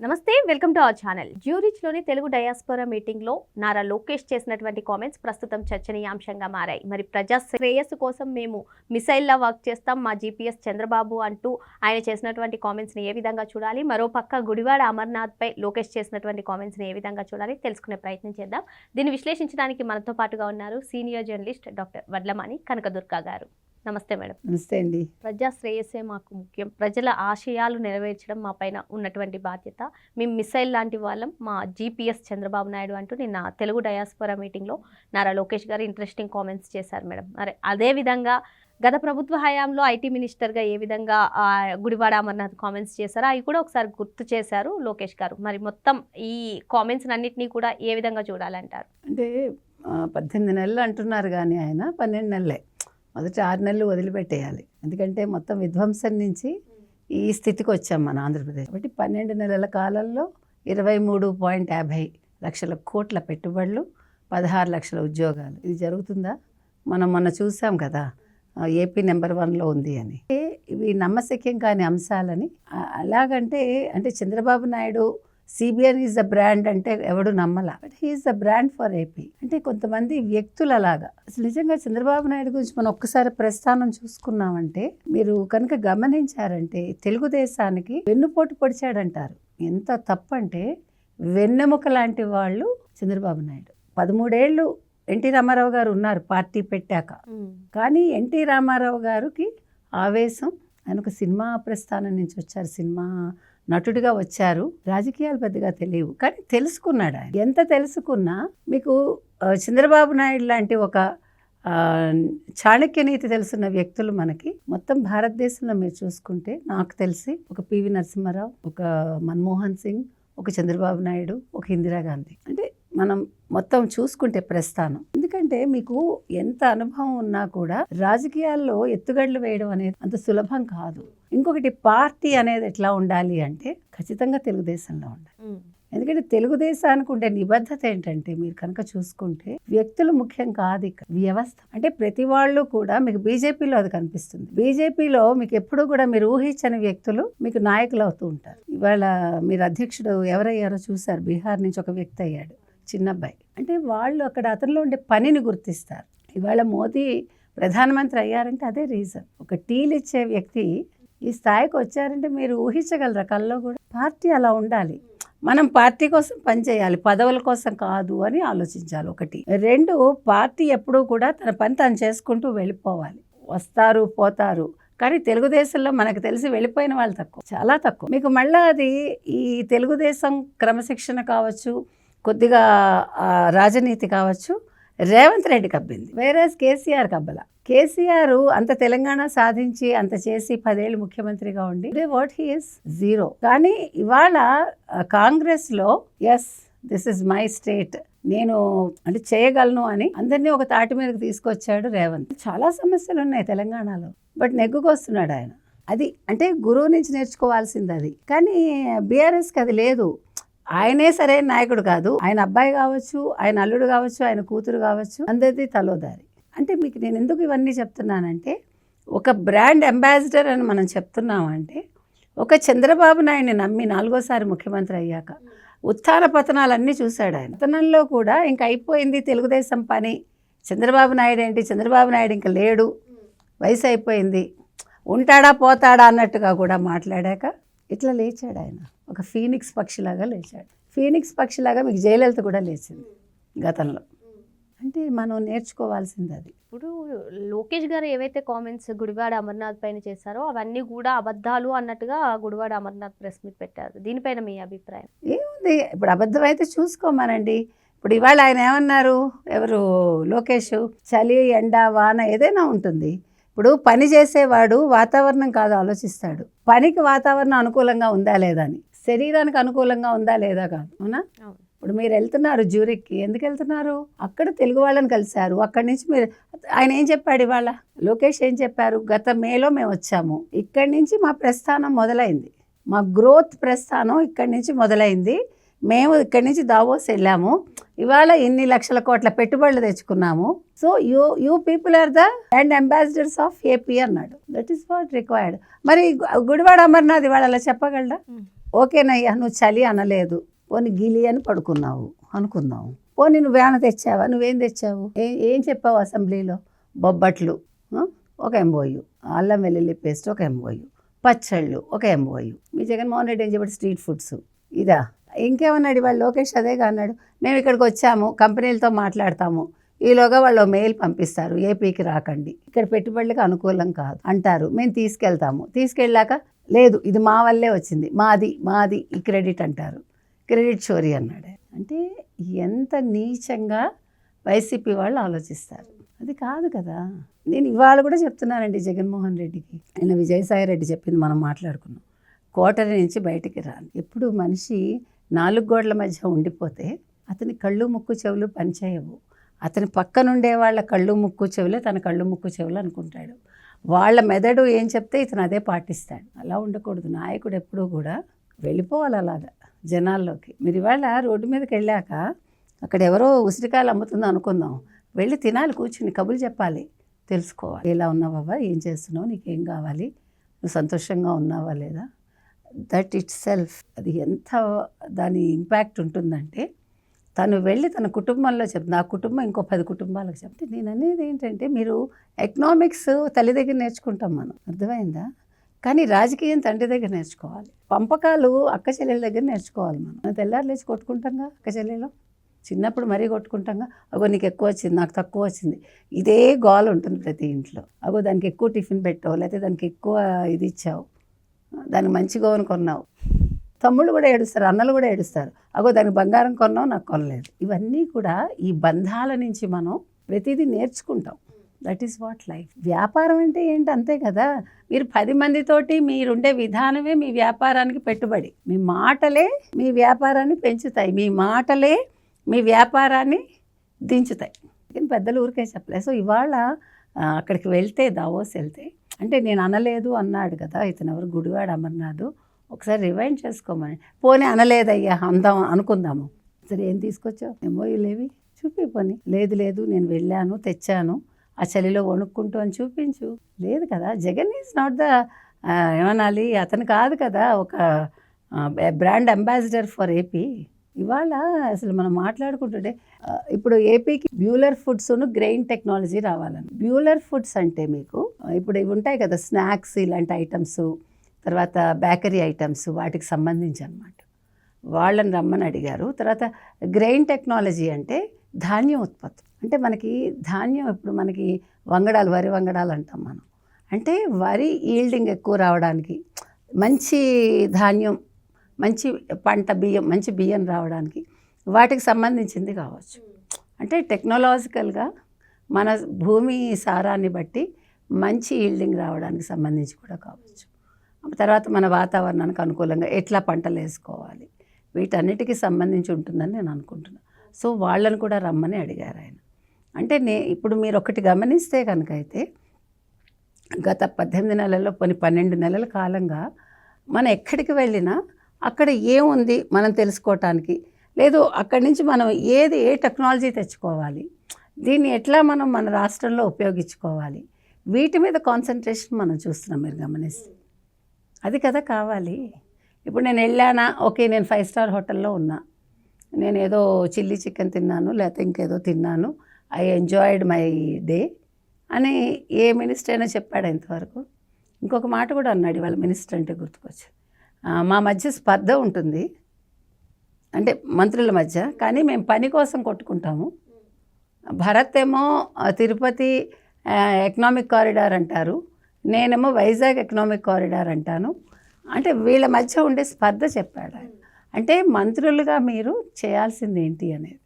నమస్తే, welcome to our channel. జ్యూరిచ్లోని Telugu diaspora మీటింగ్లో నారా లోకేష్ చేసినటువంటి కామెంట్స్ ప్రస్తుతం చర్చనీయాంశంగా మారాయి. మరి ప్రజా శ్రేయస్సు కోసం మేము మిసైల్లా వర్క్ చేస్తాం, మా జీపీఎస్ చంద్రబాబు అంటూ ఆయన చేసినటువంటి కామెంట్స్ని ఏ విధంగా చూడాలి, మరోపక్క గుడివాడ అమర్నాథ్పై లోకేష్ చేసినటువంటి కామెంట్స్ని ఏ విధంగా చూడాలి తెలుసుకునే ప్రయత్నం చేద్దాం. దీన్ని విశ్లేషించడానికి మనతో పాటుగా ఉన్నారు senior journalist doctor Vadlamani Kanakadurga గారు. నమస్తే మేడం. నమస్తే అండి. ప్రజా శ్రేయస్సే మాకు ముఖ్యం, ప్రజల ఆశయాలు నెరవేర్చడం మా పైన ఉన్నటువంటి బాధ్యత, మేము మిసైల్ లాంటి వాళ్ళం, మా జీపీఎస్ చంద్రబాబు నాయుడు అంటూ నిన్న తెలుగు డయాస్పోరా మీటింగ్లో నారా లోకేష్ గారు ఇంట్రెస్టింగ్ కామెంట్స్ చేశారు మేడం. మరి అదేవిధంగా గత ప్రభుత్వ హయాంలో ఐటీ మినిస్టర్గా ఏ విధంగా గుడివాడ అమర్నాథ్ కామెంట్స్ చేశారో అవి కూడా ఒకసారి గుర్తు చేశారు లోకేష్ గారు. మరి మొత్తం ఈ కామెంట్స్ అన్నింటినీ కూడా ఏ విధంగా చూడాలంటారు? అంటే 18 నెలలు అంటున్నారు కానీ ఆయన 12 నెలలే, మొదటి 6 నెలలు వదిలిపెట్టేయాలి. ఎందుకంటే మొత్తం విధ్వంసం నుంచి ఈ స్థితికి వచ్చాం మన ఆంధ్రప్రదేశ్. కాబట్టి 12 నెలల కాలంలో 23.50 లక్షల కోట్ల పెట్టుబడులు, 16 లక్షల ఉద్యోగాలు. ఇది జరుగుతుందా? మనం మొన్న చూసాం కదా, ఏపీ నెంబర్ 1లో ఉంది అని. ఇవి నమ్మశక్యం కాని అంశాలని అలాగంటే అంటే Chandrababu Naidu CBN is the brand అంటే ఎవడు నమ్మలా, but he is the brand for AP. అంటే కొంతమంది వ్యక్తులు అలాగా. అసలు నిజంగా చంద్రబాబు నాయుడు గురించి మనం ఒక్కసారి ప్రస్థానం చూసుకున్నామంటే, మీరు కనుక గమనించారంటే తెలుగుదేశానికి వెన్నుపోటు పొడిచాడంటారు. ఎంత తప్పంటే వెన్నెముక లాంటి వాళ్ళు చంద్రబాబు నాయుడు. 13 ఏళ్ళు ఎన్టీ రామారావు గారు ఉన్నారు పార్టీ పెట్టాక, కానీ ఎన్టీ రామారావు గారికి ఆవేశం. ఆయన ఒక సినిమా ప్రస్థానం నుంచి వచ్చారు, సినిమా నటుడిగా వచ్చారు. రాజకీయాలు పెద్దగా తెలియవు, కానీ తెలుసుకున్నాడు ఆయన. ఎంత తెలుసుకున్నా మీకు చంద్రబాబు నాయుడు లాంటి ఒక చాణక్య నీతి తెలుసున్న వ్యక్తులు మనకి మొత్తం భారతదేశంలో మీరు చూసుకుంటే నాకు తెలిసి ఒక పివి నరసింహారావు, ఒక మన్మోహన్ సింగ్, ఒక చంద్రబాబు నాయుడు, ఒక ఇందిరాగాంధీ. అంటే మనం మొత్తం చూసుకుంటే ప్రస్థానం. ఎందుకంటే మీకు ఎంత అనుభవం ఉన్నా కూడా రాజకీయాల్లో ఎత్తుగడలు వేయడం అనేది అంత సులభం కాదు. ఇంకొకటి పార్టీ అనేది ఎట్లా ఉండాలి అంటే ఖచ్చితంగా తెలుగుదేశంలో ఉండాలి. ఎందుకంటే తెలుగుదేశానికి ఉండే నిబద్ధత ఏంటంటే మీరు కనుక చూసుకుంటే వ్యక్తులు ముఖ్యం కాదు, ఇక్కడ వ్యవస్థ. అంటే ప్రతి వాళ్ళు కూడా మీకు బీజేపీలో అది కనిపిస్తుంది. బీజేపీలో మీకు ఎప్పుడు కూడా మీరు ఊహించని వ్యక్తులు మీకు నాయకులు అవుతూ ఉంటారు. ఇవాళ మీరు అధ్యక్షుడు ఎవరయ్యారో చూశారు, బీహార్ నుంచి ఒక వ్యక్తి అయ్యాడు, చిన్నబ్బాయి. అంటే వాళ్ళు అక్కడ అతనిలో ఉండే పనిని గుర్తిస్తారు. ఇవాళ మోదీ ప్రధానమంత్రి అయ్యారంటే అదే రీజన్. ఒక టీలు ఇచ్చే వ్యక్తి ఈ స్థాయికి వచ్చారంటే మీరు ఊహించగలరా కల్లో కూడా? పార్టీ అలా ఉండాలి. మనం పార్టీ కోసం పనిచేయాలి, పదవుల కోసం కాదు అని ఆలోచించాలి. ఒకటి. 2, పార్టీ ఎప్పుడూ కూడా తన పని తను చేసుకుంటూ వెళ్ళిపోవాలి. వస్తారు పోతారు, కానీ తెలుగుదేశంలో మనకు తెలిసి వెళ్ళిపోయిన వాళ్ళు తక్కువ, చాలా తక్కువ. మీకు మళ్ళీ అది ఈ తెలుగుదేశం క్రమశిక్షణ కావచ్చు, కొద్దిగా రాజనీతి కావచ్చు, రేవంత్ రెడ్డి కబ్బింది. వేరే కేసీఆర్ కబ్బల. కేసీఆర్ అంత తెలంగాణ సాధించి అంత చేసి 10 ఏళ్ళు ముఖ్యమంత్రిగా ఉండి వాట్ హీ ఇస్ 0. కానీ ఇవాళ కాంగ్రెస్లో yes this is my state, నేను అంటే చేయగలను అని అందరినీ ఒక తాటి మీదకి తీసుకొచ్చాడు రేవంత్. చాలా సమస్యలు ఉన్నాయి తెలంగాణలో, బట్ నెగ్గుకొస్తున్నాడు ఆయన. అది అంటే గురువు నుంచి నేర్చుకోవాల్సింది అది. కానీ బీఆర్ఎస్కి అది లేదు. ఆయనే సరైన నాయకుడు కాదు. ఆయన అబ్బాయి కావచ్చు, ఆయన అల్లుడు కావచ్చు, ఆయన కూతురు కావచ్చు, అందరిది తలోదారి. అంటే మీకు నేను ఎందుకు ఇవన్నీ చెప్తున్నానంటే, ఒక బ్రాండ్ అంబాసిడర్ అని మనం చెప్తున్నామంటే, ఒక చంద్రబాబు నాయుడిని నమ్మి 4వ ముఖ్యమంత్రి అయ్యాక ఉత్థాన పతనాలన్నీ చూశాడు ఆయన. పతనంలో కూడా ఇంక అయిపోయింది తెలుగుదేశం పని, చంద్రబాబు నాయుడు ఏంటి, చంద్రబాబు నాయుడు ఇంకా లేడు, వయసు అయిపోయింది, ఉంటాడా పోతాడా అన్నట్టుగా కూడా మాట్లాడాక ఇట్లా లేచాడు ఆయన. ఒక ఫీనిక్స్ పక్షిలాగా లేచాడు. ఫీనిక్స్ పక్షిలాగా మీకు జయలలిత కూడా లేచింది గతంలో. అంటే మనం నేర్చుకోవాల్సింది అది. ఇప్పుడు లోకేష్ గారు ఏవైతే కామెంట్స్ గుడివాడ అమర్నాథ్ పైన చేశారో అవన్నీ కూడా అబద్ధాలు అన్నట్టుగా గుడివాడ అమర్నాథ్ ప్రెస్ మీట్ పెట్టారు. దీనిపైన మీ అభిప్రాయం ఏముంది? ఇప్పుడు అబద్ధం అయితే చూసుకోమనండి. ఇప్పుడు ఇవాళ ఆయన ఏమన్నారు, ఎవరు లోకేష్, చలి ఎండ వాన ఏదైనా ఉంటుంది. ఇప్పుడు పని చేసేవాడు వాతావరణం కాదు ఆలోచిస్తాడు, పనికి వాతావరణం అనుకూలంగా ఉందా లేదా అని, శరీరానికి అనుకూలంగా ఉందా లేదా కాదు, అవునా? ఇప్పుడు మీరు వెళ్తున్నారు జ్యూరిక్కి, ఎందుకు వెళ్తున్నారు? అక్కడ తెలుగు వాళ్ళని కలిశారు. అక్కడి నుంచి మీరు ఆయన ఏం చెప్పాడు ఇవాళ, లోకేష్ ఏం చెప్పారు, గత మేలో మేము వచ్చాము, ఇక్కడి నుంచి మా ప్రస్థానం మొదలైంది, మా గ్రోత్ ప్రస్థానం ఇక్కడి నుంచి మొదలైంది, మేము ఇక్కడి నుంచి దావోస్ వెళ్ళాము, ఇవాళ ఇన్ని లక్షల కోట్ల పెట్టుబడులు తెచ్చుకున్నాము, so you people are the brand ambassadors of AP అన్నాడు. That is what required. మరి గుడివాడ అమర్నాథ్ ఇవాళ అలా చెప్పగలడా? ఓకేనయ్యా నువ్వు చలి అనలేదు, పోనీ గిలి అని పడుకున్నావు అనుకుందాం. పోనీ నువ్వేమైనా తెచ్చావా? నువ్వేం తెచ్చావు? ఏం చెప్పావు అసెంబ్లీలో? బొబ్బట్లు ఒక ఎంఓయు, అల్లం వెల్లుల్లి పేస్ట్ ఒక ఎంఓయు, పచ్చళ్ళు ఒక ఎంఓయు. మీ జగన్మోహన్ రెడ్డి ఏం చెప్పాడు? స్ట్రీట్ ఫుడ్స్ ఇదా? ఇంకేమన్నాడు ఇవాళ లోకేష్? అదేగా అన్నాడు, మేము ఇక్కడికి వచ్చాము, కంపెనీలతో మాట్లాడతాము, ఈలోగా వాళ్ళు మెయిల్ పంపిస్తారు, ఏపీకి రాకండి, ఇక్కడ పెట్టుబడులకు అనుకూలం కాదు అంటారు, మేము తీసుకెళ్తాము, తీసుకెళ్ళాక లేదు ఇది మా వల్లే వచ్చింది, మాది ఈ క్రెడిట్ అంటారు, క్రెడిట్ చోరీ అన్నాడు. అంటే ఎంత నీచంగా వైసీపీ వాళ్ళు ఆలోచిస్తారు. అది కాదు కదా. నేను ఇవాళ కూడా చెప్తున్నానండి జగన్మోహన్ రెడ్డికి, ఆయన విజయసాయి రెడ్డి చెప్పింది మనం మాట్లాడుకున్నాం, కోటరి నుంచి బయటికి రాను. ఎప్పుడు మనిషి 4 గోడల మధ్య ఉండిపోతే అతని కళ్ళు ముక్కు చెవులు పనిచేయవు. అతని పక్కనుండే వాళ్ళ కళ్ళు ముక్కు చెవులే తన కళ్ళు ముక్కు చెవులు అనుకుంటాడు. వాళ్ళ మెదడు ఏం చెప్తే ఇతను అదే పాటిస్తాడు. అలా ఉండకూడదు. నాయకుడు ఎప్పుడూ కూడా వెళ్ళిపోవాలి అలాగా జనాల్లోకి. మీరు ఇవాళ రోడ్డు మీదకి వెళ్ళాక అక్కడ ఎవరో ఉసిరికాయలు అమ్ముతుందో అనుకుందాం, వెళ్ళి తినాలి, కూర్చుని కబుర్లు చెప్పాలి, తెలుసుకోవాలి. ఎలా ఉన్నావా, ఏం చేస్తున్నావు, నీకేం కావాలి, నువ్వు సంతోషంగా ఉన్నావా లేదా. దట్ ఇట్ సెల్ఫ్ అది ఎంత దాని ఇంపాక్ట్ ఉంటుందంటే, తను వెళ్ళి తన కుటుంబంలో చెప్తుంది, నా కుటుంబం ఇంకో 10 కుటుంబాలకు చెప్తే. నేను అనేది ఏంటంటే, మీరు ఎకనామిక్స్ తల్లి దగ్గర నేర్చుకుంటాం మనం, అర్థమైందా? కానీ రాజకీయం తండ్రి దగ్గర నేర్చుకోవాలి. పంపకాలు అక్క చెల్లెల దగ్గర నేర్చుకోవాలి. మనం తెల్లారు లేచి కొట్టుకుంటాంగా అక్క చెల్లెలో, చిన్నప్పుడు మరీ కొట్టుకుంటాంగా, అగో నీకు ఎక్కువ వచ్చింది, నాకు తక్కువ వచ్చింది, ఇదే గోల్ ఉంటుంది ప్రతి ఇంట్లో. అగో దానికి ఎక్కువ టిఫిన్ పెట్టావు, లేకపోతే దానికి ఎక్కువ ఇది ఇచ్చావు, దానికి మంచి గోవను కొన్నావు. తమ్ముళ్ళు కూడా ఏడుస్తారు, అన్నలు కూడా ఏడుస్తారు, అగో దానికి బంగారం కొన్నావు, నాకు కొనలేదు. ఇవన్నీ కూడా ఈ బంధాల నుంచి మనం ప్రతిదీ నేర్చుకుంటాం. That is what life. వ్యాపారం అంటే ఏంటి, అంతే కదా. మీరు 10 మందితోటి మీరుండే విధానమే మీ వ్యాపారానికి పెట్టుబడి. మీ మాటలే మీ వ్యాపారాన్ని పెంచుతాయి, మీ మాటలే మీ వ్యాపారాన్ని దించుతాయి. కానీ పెద్దలు ఊరికే చెప్పలేదు. సో ఇవాళ అక్కడికి వెళ్తే, దావోస్ వెళ్తే, అంటే నేను అనలేదు అన్నాడు కదా ఇతను, ఎవరు, గుడివాడ అమర్నాథ్. ఒకసారి రివైండ్ చేసుకోమని. పోనీ అనలేదయ్యా అందాం అనుకుందాము. సరే ఏం తీసుకొచ్చావు, ఎంఓయూలేవి చూపిపోని. లేదు నేను వెళ్ళాను, తెచ్చాను, ఆ చలిలో వణుక్కుంటూ అని చూపించు. లేదు కదా. జగన్ ఈజ్ నాట్ ద ఏమనాలి, అతను కాదు కదా ఒక బ్రాండ్ అంబాసిడర్ ఫర్ ఏపీ. ఇవాళ అసలు మనం మాట్లాడుకుంటుంటే, ఇప్పుడు ఏపీకి బ్యూలర్ ఫుడ్స్ను గ్రెయిన్ టెక్నాలజీ రావాలని. బ్యూలర్ ఫుడ్స్ అంటే మీకు ఇప్పుడు ఇవి ఉంటాయి కదా, స్నాక్స్ ఇలాంటి ఐటమ్స్, తర్వాత బేకరీ ఐటమ్స్, వాటికి సంబంధించి అనమాట. వాళ్ళని రమ్మని అడిగారు. తర్వాత గ్రెయిన్ టెక్నాలజీ అంటే ధాన్యం ఉత్పత్తి. అంటే మనకి ధాన్యం, ఇప్పుడు మనకి వంగడాలు, వరి వంగడాలు అంటాం మనం. అంటే వరి ఈల్డింగ్ ఎక్కువ రావడానికి, మంచి ధాన్యం, మంచి పంట బియ్యం, మంచి బియ్యం రావడానికి వాటికి సంబంధించింది కావచ్చు. అంటే టెక్నాలజికల్గా మన భూమి సారాన్ని బట్టి మంచి ఈల్డింగ్ రావడానికి సంబంధించి కూడా కావచ్చు. తర్వాత మన వాతావరణానికి అనుకూలంగా ఎట్లా పంటలు వేసుకోవాలి, వీటన్నిటికీ సంబంధించి ఉంటుందని నేను అనుకుంటున్నాను. సో వాళ్ళని కూడా రమ్మని అడిగారు ఆయన. అంటే ఇప్పుడు మీరు ఒకటి గమనిస్తే కనుక అయితే, గత 18 నెలల్లో 12 నెలల కాలంగా మనం ఎక్కడికి వెళ్ళినా అక్కడ ఏముంది మనం తెలుసుకోవటానికి, లేదు అక్కడి నుంచి మనం ఏ టెక్నాలజీ తెచ్చుకోవాలి, దీన్ని ఎట్లా మనం మన రాష్ట్రంలో ఉపయోగించుకోవాలి, వీటి మీద కాన్సన్ట్రేషన్ మనం చూస్తున్నాం. మీరు గమనిస్తే అది కదా కావాలి. ఇప్పుడు నేను వెళ్ళానా, ఓకే నేను 5 స్టార్ హోటల్లో ఉన్నా, నేను ఏదో చిల్లీ చికెన్ తిన్నాను, లేకపోతే ఇంకేదో తిన్నాను, ఐ ఎంజాయిడ్ మై డే అని ఏ మినిస్టర్ అయినా చెప్పాడు ఇంతవరకు? ఇంకొక మాట కూడా అన్నాడు ఇవాళ మినిస్టర్ అంటే గుర్తుకొచ్చి, మా మధ్య స్పర్ధ ఉంటుంది, అంటే మంత్రుల మధ్య, కానీ మేము పని కోసం కొట్టుకుంటాము. భరత్ ఏమో తిరుపతి ఎకనామిక్ కారిడార్ అంటారు, నేనేమో వైజాగ్ ఎకనామిక్ కారిడార్ అంటాను. అంటే వీళ్ళ మధ్య ఉండే స్పర్ధ చెప్పాడు ఆయన. అంటే మంత్రులుగా మీరు చేయాల్సింది ఏంటి అనేది,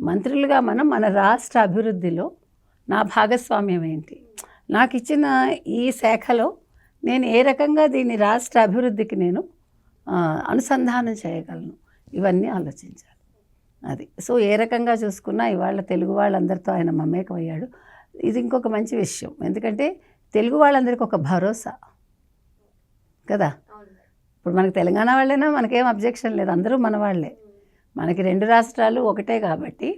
మంత్రులుగా మనం మన రాష్ట్ర అభివృద్ధిలో నా భాగస్వామ్యం ఏంటి, నాకు ఇచ్చిన ఈ శాఖలో నేను ఏ రకంగా దీన్ని రాష్ట్ర అభివృద్ధికి నేను అనుసంధానం చేయగలను, ఇవన్నీ ఆలోచించాలి. అది. సో ఏ రకంగా చూసుకున్నా ఇవాళ తెలుగు వాళ్ళందరితో ఆయన మమేకమయ్యాడు. ఇది ఇంకొక మంచి విషయం, ఎందుకంటే తెలుగు వాళ్ళందరికీ ఒక భరోసా కదా. ఇప్పుడు మనకు తెలంగాణ వాళ్ళైనా మనకేం అబ్జెక్షన్ లేదు, అందరూ మన వాళ్ళే, మనకి 2 రాష్ట్రాలు ఒకటే కాబట్టి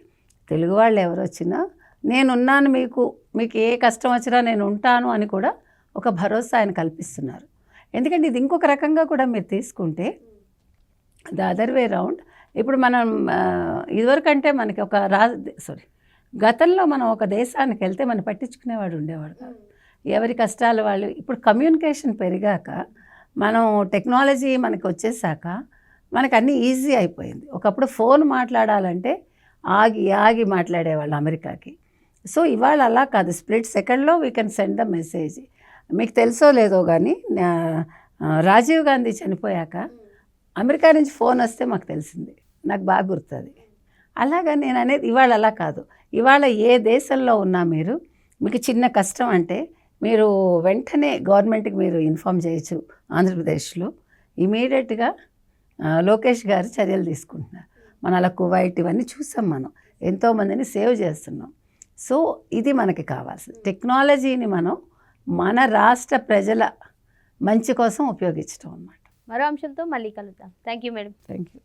తెలుగు వాళ్ళు ఎవరు వచ్చినా నేనున్నాను, మీకు ఏ కష్టం వచ్చినా నేను ఉంటాను అని కూడా ఒక భరోసా ఆయన కల్పిస్తున్నారు. ఎందుకంటే ఇది ఇంకొక రకంగా కూడా మీరు తీసుకుంటే, ద అదర్ వే రౌండ్. ఇప్పుడు మనం ఇదివరకంటే మనకి ఒక గతంలో మనం ఒక దేశానికి వెళ్తే మనం పట్టించుకునేవాడు ఉండేవాడు కాదు. ఎవరి కష్టాలు వాళ్ళు. ఇప్పుడు కమ్యూనికేషన్ పెరిగాక, మనం టెక్నాలజీ మనకి వచ్చేసాక మనకు అన్నీ ఈజీ అయిపోయింది. ఒకప్పుడు ఫోన్ మాట్లాడాలంటే ఆగి మాట్లాడేవాళ్ళు అమెరికాకి. సో ఇవాళ అలా కాదు, స్ప్లిట్ సెకండ్లో we can send the message. మీకు తెలుసో లేదో కానీ రాజీవ్ గాంధీ చనిపోయాక అమెరికా నుంచి ఫోన్ వస్తే మాకు తెలిసింది, నాకు బాగా గుర్తుంది. అలాగా నేను అనేది ఇవాళ అలా కాదు. ఇవాళ ఏ దేశంలో ఉన్నా మీకు చిన్న కష్టం అంటే మీరు వెంటనే గవర్నమెంట్కి మీరు ఇన్ఫామ్ చేయొచ్చు. ఆంధ్రప్రదేశ్లో ఇమీడియట్గా లోకేష్ గారు చర్యలు తీసుకుంటున్నారు. మన అలా కువైట్ ఇవన్నీ చూసాం, మనం ఎంతోమందిని సేవ్ చేస్తున్నాం. సో ఇది మనకి కావాల్సింది. టెక్నాలజీని మనం మన రాష్ట్ర ప్రజల మంచి కోసం ఉపయోగించడం అన్నమాట. మరో అంశంతో మళ్ళీ కలుద్దాం. Thank you madam. Thank you.